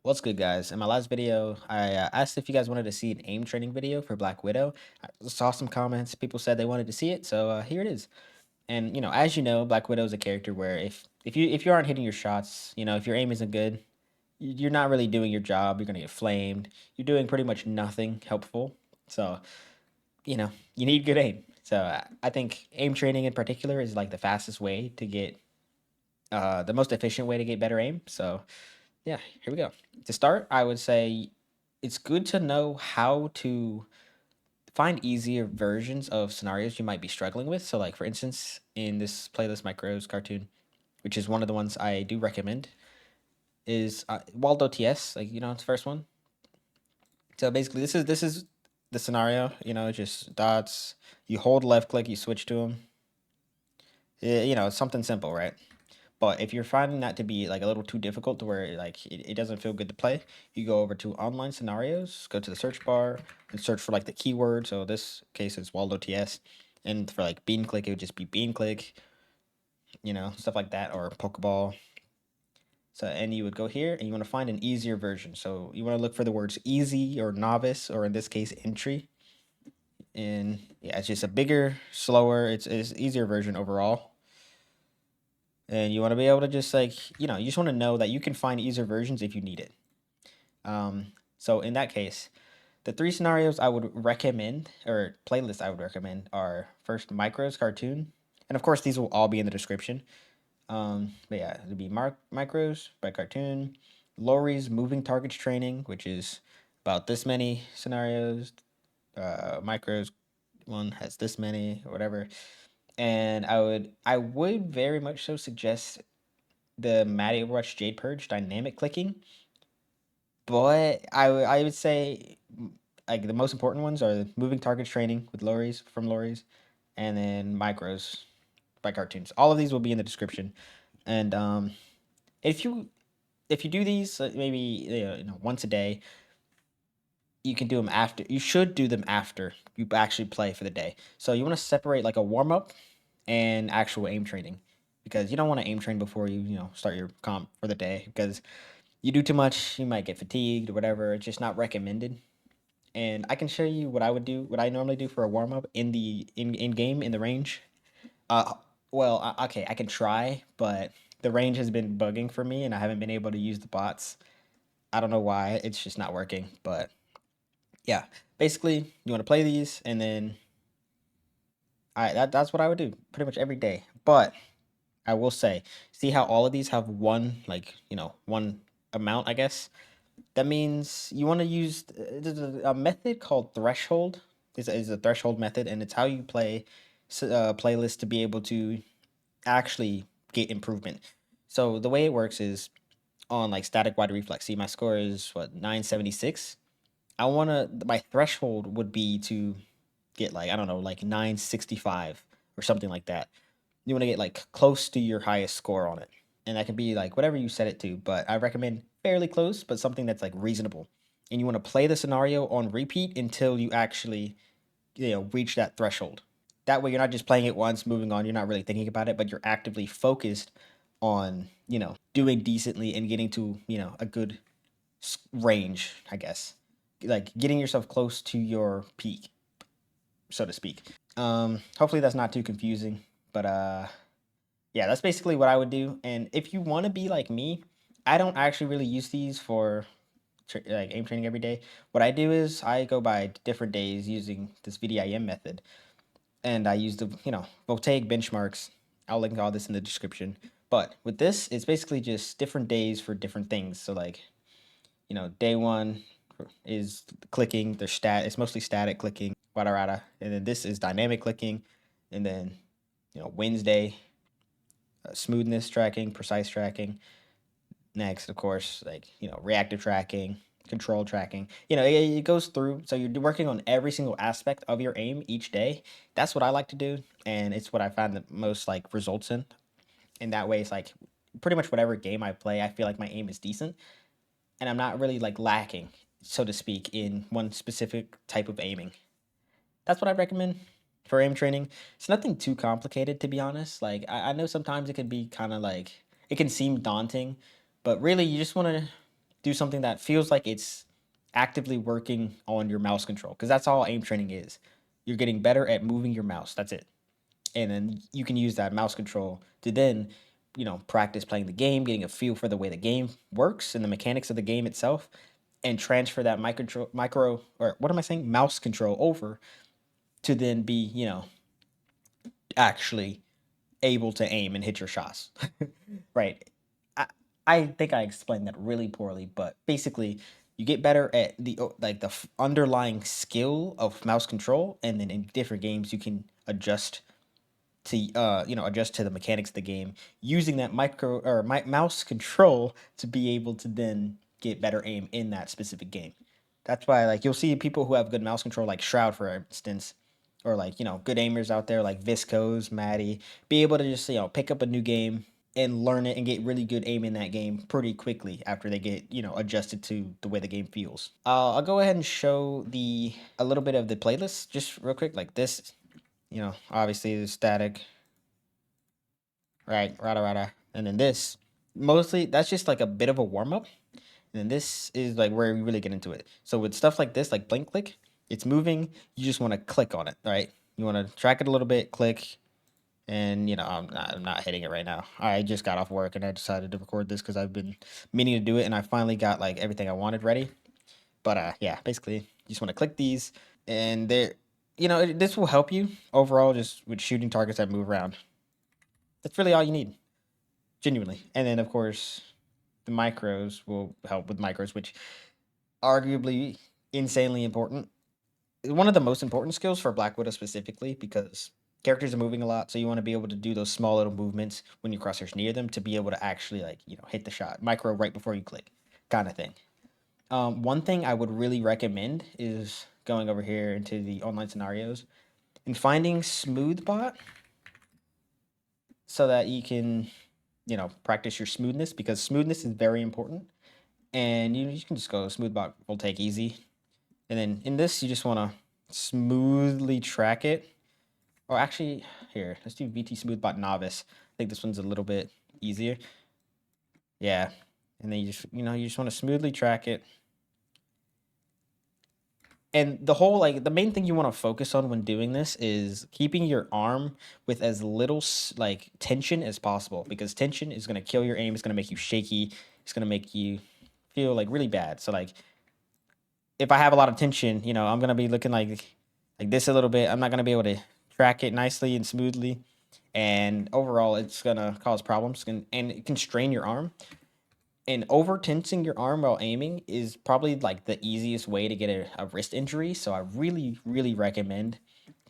What's good, guys? In my last video, I asked if you guys wanted to see an aim training video for Black Widow. I saw some comments. People said they wanted to see it, so here it is. And as you know, Black Widow is a character where if you aren't hitting your shots, if your aim isn't good, you're not really doing your job. You're gonna get flamed. You're doing pretty much nothing helpful. So you need good aim. So I think aim training in particular is like the fastest way to get the most efficient way to get better aim. So yeah, here we go. To start, I would say it's good to know how to find easier versions of scenarios you might be struggling with. So, like for instance, in this playlist micros cartoon, which is one of the ones I do recommend, is Waldo TS. Like it's the first one. So basically, this is the scenario. Just dots. You hold left click, you switch to them. It's something simple, right? But if you're finding that to be like a little too difficult to where like it doesn't feel good to play, you go over to online scenarios, go to the search bar and search for like the keyword. So this case is Waldo TS. And for like bean click, it would just be bean click, stuff like that, or Pokeball. So and you would go here and you want to find an easier version. So you want to look for the words easy or novice, or in this case entry. And yeah, it's just a bigger, slower, it's easier version overall. And you want to be able to just you just want to know that you can find easier versions if you need it. So in that case, the three scenarios I would recommend, or playlists I would recommend, are first Micros Cartoon, and of course these will all be in the description. But yeah, it'd be Micros by Cartoon, Lori's Moving Targets Training, which is about this many scenarios. Micros one has this many or whatever, and I would very much so suggest the Mattyow Jade Purge dynamic clicking, but I would say like the most important ones are the moving targets training with Lori's from Lori's, and then micros by cartoons. All of these will be in the description. And if you do these maybe once a day, you can do them after. You should do them after you actually play for the day. So you want to separate like a warm up and actual aim training, because you don't want to aim train before you start your comp for the day, because you do too much, you might get fatigued or whatever. It's just not recommended. And I can show you what I would do, what I normally do for a warm up in the in game in the range. Uh, okay, I can try, but the range has been bugging for me, and I haven't been able to use the bots. I don't know why. It's just not working. But yeah, basically, you want to play these, and then that's what I would do pretty much every day. But I will say, see how all of these have one one amount, I guess. That means you want to use there's a method called threshold. Is a threshold method, and it's how you play playlists to be able to actually get improvement. So the way it works is on like static wide reflex. See, my score is what 976. My threshold would be to get like I don't know like 965 or something like that. You want to get like close to your highest score on it, and that can be like whatever you set it to. But I recommend fairly close, but something that's like reasonable. And you want to play the scenario on repeat until you actually reach that threshold. That way, you're not just playing it once, moving on. You're not really thinking about it, but you're actively focused on doing decently and getting to a good range, I guess, like getting yourself close to your peak, so to speak. Hopefully that's not too confusing, but yeah, that's basically what I would do. And if you want to be like me, I don't actually really use these for like aim training every day. What I do is I go by different days using this VDIM method, and I use the voltaic benchmarks. I'll link all this in the description. But with this, it's basically just different days for different things. So like day one is clicking. It's mostly static clicking, wada wada, and then this is dynamic clicking, and then Wednesday smoothness tracking, precise tracking. Next, of course, like reactive tracking, control tracking. It goes through. So you're working on every single aspect of your aim each day. That's what I like to do, and it's what I find the most like results in. And that way, it's like pretty much whatever game I play, I feel like my aim is decent, and I'm not really like lacking, so to speak, in one specific type of aiming. That's what I recommend for aim training. It's nothing too complicated, to be honest. Like I know sometimes it can be kind of like it can seem daunting, but really you just want to do something that feels like it's actively working on your mouse control, because that's all aim training is. You're getting better at moving your mouse. That's it. And then you can use that mouse control to then, practice playing the game, getting a feel for the way the game works and the mechanics of the game itself, and transfer that mouse control over to then be, actually able to aim and hit your shots. Right. I think I explained that really poorly, but basically you get better at the underlying skill of mouse control, and then in different games you can adjust to adjust to the mechanics of the game using that mouse control to be able to then get better aim in that specific game. That's why, like, you'll see people who have good mouse control, like Shroud, for instance, or like, good aimers out there like Viscos, Mattyow, be able to just, pick up a new game and learn it and get really good aim in that game pretty quickly after they get, adjusted to the way the game feels. I'll go ahead and show a little bit of the playlist just real quick, like this. Obviously the static, right, rada. And then this, mostly, that's just like a bit of a warm up. And then this is like where we really get into it. So with stuff like this, like blink click, it's moving, you just want to click on it, right? You want to track it a little bit, click, and I'm not hitting it right now. I just got off work and I decided to record this because I've been meaning to do it, and I finally got like everything I wanted ready. But yeah, basically, you just want to click these, and this will help you overall just with shooting targets that move around. That's really all you need, genuinely. And then of course, the micros will help with micros, which arguably insanely important. One of the most important skills for Black Widow specifically, because characters are moving a lot, so you want to be able to do those small little movements when your crosshairs near them to be able to actually hit the shot, micro right before you click, kind of thing. One thing I would really recommend is going over here into the online scenarios and finding Smoothbot so that you can, practice your smoothness, because smoothness is very important. And you can just go Smoothbot will take easy. And then in this, you just want to smoothly track it. Or actually, here, let's do VT Smoothbot Novice. I think this one's a little bit easier. Yeah. And then you just want to smoothly track it. And the main thing you want to focus on when doing this is keeping your arm with as little tension as possible, because tension is going to kill your aim. It's going to make you shaky. It's going to make you feel like really bad. So like, if I have a lot of tension, I'm going to be looking like this a little bit. I'm not going to be able to track it nicely and smoothly. And overall, it's going to cause problems, and it can strain your arm. And over tensing your arm while aiming is probably like the easiest way to get a wrist injury. So I really, really recommend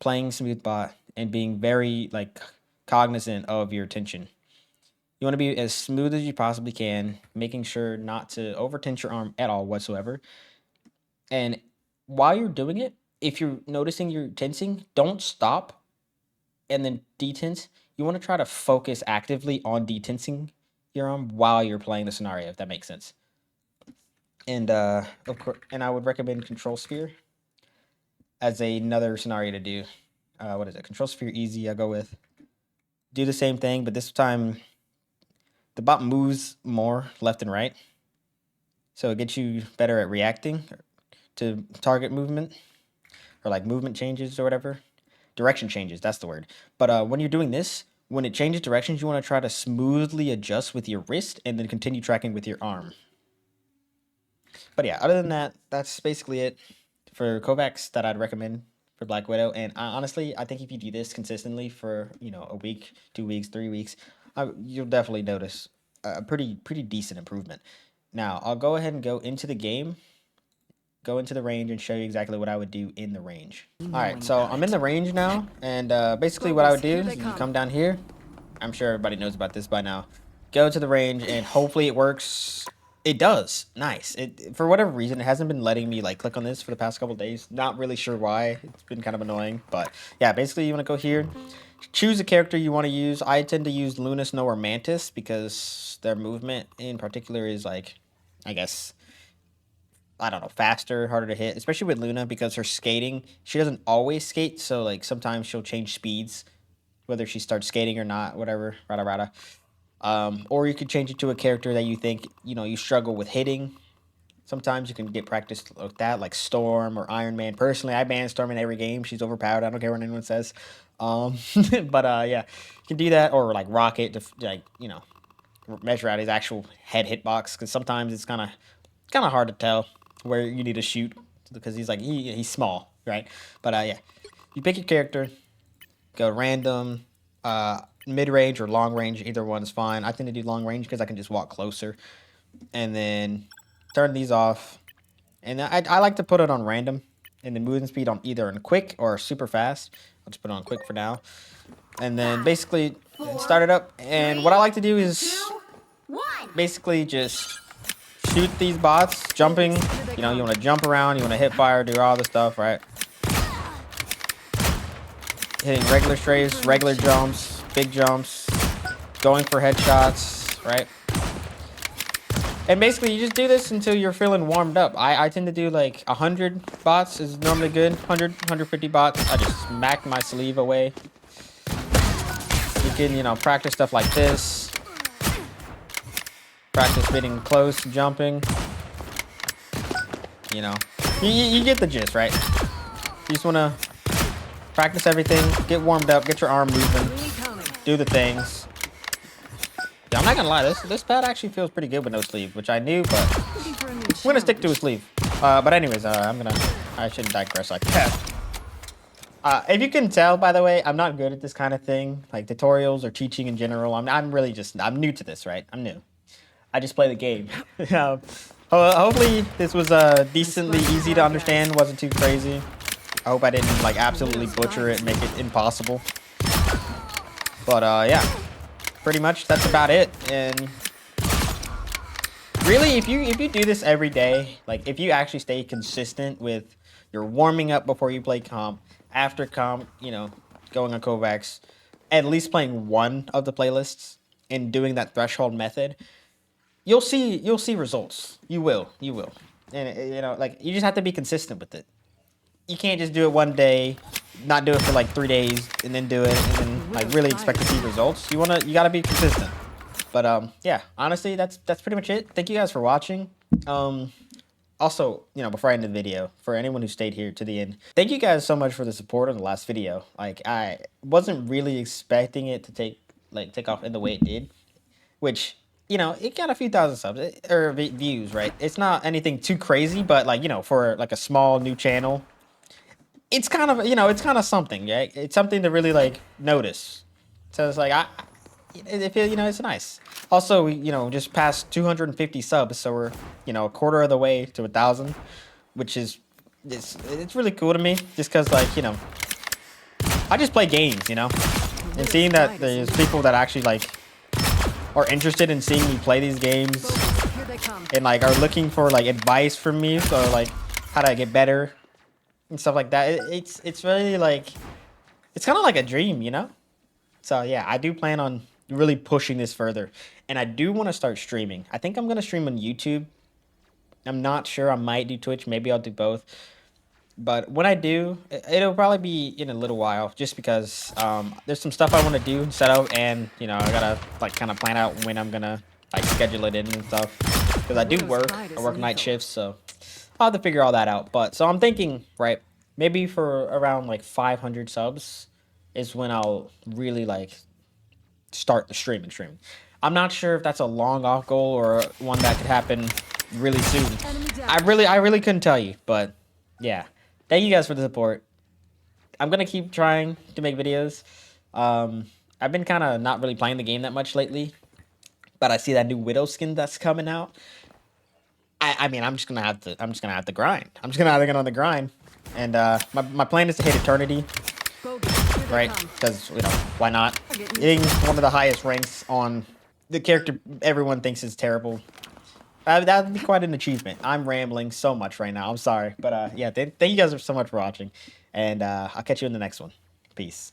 playing Smoothbot and being very cognizant of your tension. You want to be as smooth as you possibly can, making sure not to over tense your arm at all whatsoever. And while you're doing it, if you're noticing you're tensing, don't stop and then detense. You want to try to focus actively on detensing your arm while you're playing the scenario, if that makes sense. And of course, and I would recommend Control Sphere as another scenario to do. What is it? Control Sphere easy. I'll go with. Do the same thing, but this time the bot moves more left and right, so it gets you better at reacting to target movement, or like movement changes or whatever. Direction changes, that's the word. But when you're doing this, when it changes directions, you want to try to smoothly adjust with your wrist and then continue tracking with your arm. But yeah, other than that, that's basically it for KovaaKs that I'd recommend for Black Widow. And honestly, I think if you do this consistently for a week, 2 weeks, 3 weeks, you'll definitely notice a pretty decent improvement. Now I'll go ahead and go into the game, go into the range, and show you exactly what I would do in the range. All right, so I'm in the range now, and basically what I would do is you come down here. I'm sure everybody knows about this by now. Go to the range, and hopefully it works. It does. Nice. For whatever reason, it hasn't been letting me click on this for the past couple days. Not really sure why. It's been kind of annoying, but yeah, basically you want to go here, choose a character you want to use. I tend to use Luna, Snow, or Mantis because their movement in particular is I guess, I don't know, faster, harder to hit, especially with Luna because her skating, she doesn't always skate, so sometimes she'll change speeds, whether she starts skating or not, whatever, rada. Or you could change it to a character that you think, you struggle with hitting, Sometimes you can get practice with that, like Storm or Iron Man. Personally, I ban Storm in every game. She's overpowered. I don't care what anyone says. But yeah, you can do that, or like Rocket to like measure out his actual head hitbox, because sometimes it's kind of hard to tell where you need to shoot because he's small, right? But yeah, you pick your character, go random, mid range or long range. Either one is fine. I tend to do long range because I can just walk closer, and then turn these off. And I like to put it on random, and the movement speed on either in quick or super fast. I'll just put it on quick for now, and then basically start it up. And what I like to do is basically just shoot these bots, jumping. You want to jump around, you want to hit fire, do all the stuff, right? Hitting regular strafes, regular jumps, big jumps, going for headshots, right? And basically, you just do this until you're feeling warmed up. I tend to do like 100 bots is normally good. 100, 150 bots. I just smack my sleeve away. You can, practice stuff like this. Practice hitting close, jumping. You get the gist, right? You just want to practice everything, get warmed up, get your arm moving, do the things. Yeah, I'm not gonna lie, this pad actually feels pretty good with no sleeve, which I knew, but I'm gonna stick to a sleeve. But anyways, I shouldn't digress like that. If you can tell, by the way, I'm not good at this kind of thing, like tutorials or teaching in general. I'm really I'm new to this, right? I'm new. I just play the game. Hopefully this was decently easy to understand, wasn't too crazy. I hope I didn't like absolutely butcher it and make it impossible. But yeah, pretty much that's about it. And really, if you do this every day, like if you actually stay consistent with your warming up before you play comp, after comp, going on KovaaKs, at least playing one of the playlists and doing that threshold method, you'll see results. You will. And like you just have to be consistent with it. You can't just do it one day, not do it for like 3 days, and then do it, and then like really expect to see results. You gotta be consistent. But yeah, honestly, that's pretty much it. Thank you guys for watching. Also, before I end the video, for anyone who stayed here to the end, thank you guys so much for the support on the last video. Like I wasn't really expecting it to take off in the way it did, which it got a few thousand subs or views, right? It's not anything too crazy, but like for like a small new channel, it's kind of it's kind of something, yeah. It's something to really like notice. So it's like it's nice. Also, we just passed 250 subs, so we're a quarter of the way to 1,000, which is it's really cool to me, just because like I just play games, and seeing that there's people that actually like are interested in seeing me play these games and like are looking for like advice from me, so like how to get better and stuff like that. It's really like it's kind of like a dream, So yeah, I do plan on really pushing this further, and I do want to start streaming. I think I'm gonna stream on YouTube. I'm not sure. I might do Twitch. Maybe I'll do both. But when I do, it'll probably be in a little while, just because there's some stuff I want to do, set up, and I gotta like kind of plan out when I'm gonna like schedule it in and stuff. Because I do work. I work night shifts, so I'll have to figure all that out. But so I'm thinking, right, maybe for around like 500 subs is when I'll really like start the streaming. I'm not sure if that's a long off goal or one that could happen really soon. I really couldn't tell you, but yeah. Thank you guys for the support. I'm gonna keep trying to make videos. I've been kind of not really playing the game that much lately, but I see that new Widow skin that's coming out. I mean, I'm just gonna have to grind. I'm just gonna have to get on the grind, and my plan is to hit Eternity, right? Because why not? Hitting one of the highest ranks on the character everyone thinks is terrible. That would be quite an achievement. I'm rambling so much right now. I'm sorry. But yeah, thank you guys so much for watching. And I'll catch you in the next one. Peace.